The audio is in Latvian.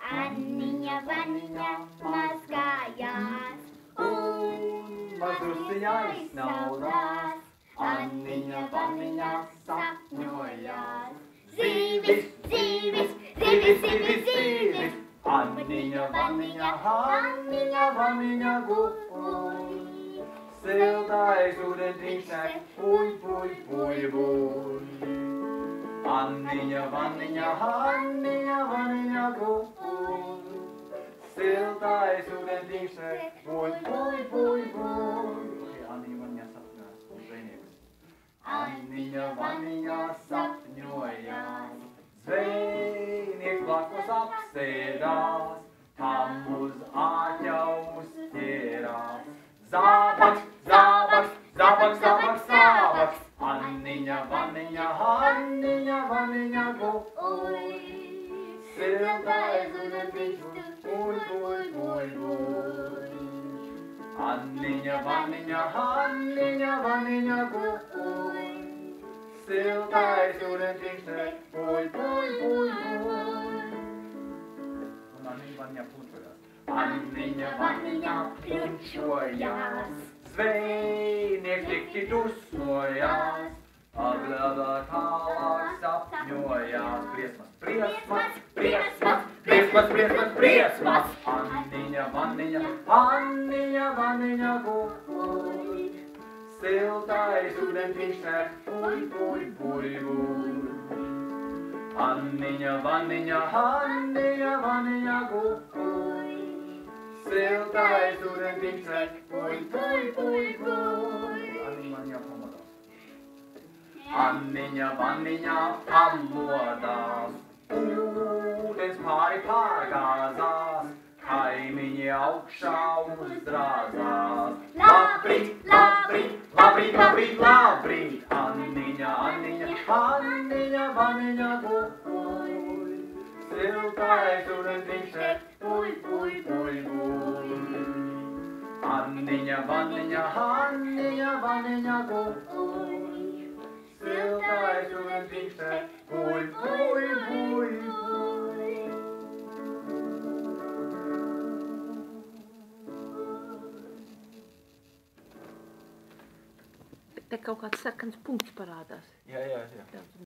Anniņa, vaniņa mazgājās un mazusiņa aizsnaudās. Anniņa, vaniņa sapņojās. Zīvis, zīvis, zīvis, zīvis, zīvis. Anniņa, vaniņa, Anniņa, vaniņa gupuj. Siltais ūdentiņš tek, puj, puj, puj, puj. Anniņa, vaniņa, Anniņa, vaniņa gupuj. Siltais ūdentiņš tek, puj, puj, puj, puj. Anniņa, vaniņa sapņojās, zvejnieks. Anniņa, vaniņa sapņojās. Zvejnieks blakus apsēdās, tam uz āķaus ķērās. Zābaks, zābaks, zābaks, zābaks, zābaks. Anniņa, vaniņa, Anniņa, vaniņa gupuj. Siltais ūdentiņš tek, puj, puj, puj, puj. Anniņa, vaniņa, Anniņa, vaniņa gupuj. Siltais ūdentiņš tek, puj, puj, puj, puj. Un Anniņa, vaniņa plučojās. Anniņa, vaniņa plučojās. Zvejnieks tik dusmojās. Agrāk tālāk sapņojās. Briesmas, briesmas, briesmas, briesmas, briesmas, briesmas. Anniņa, vaniņa, Anniņa, vaniņa gupuj. Siltais ūdentiņš tek, puj, puj, puj, puj. Anniņa, vaniņa, Anniņa, vaniņa gupuj. Siltais ūdentiņš tek, puj, puj, puj, puj. Anniņa, vaniņa pamodās. Anniņa, vaniņa pamodās. Ūdens pāri pārgāzās. Kaimiņi augšā uzdrāzās. Labrīt, labrīt, labrīt, labrīt, labrīt. Anniņa, Anniņa, Anniņa, vaniņa gupuj. Siltais ūdentiņš tek, puj, puj, puj, puj. Anniņa, vaniņa, Anniņa, vaniņa gupuj. Siltais ūdentiņš tek, puj, puj, puj, puj. Te kaut kāds sarkans punkts parādās. Jā.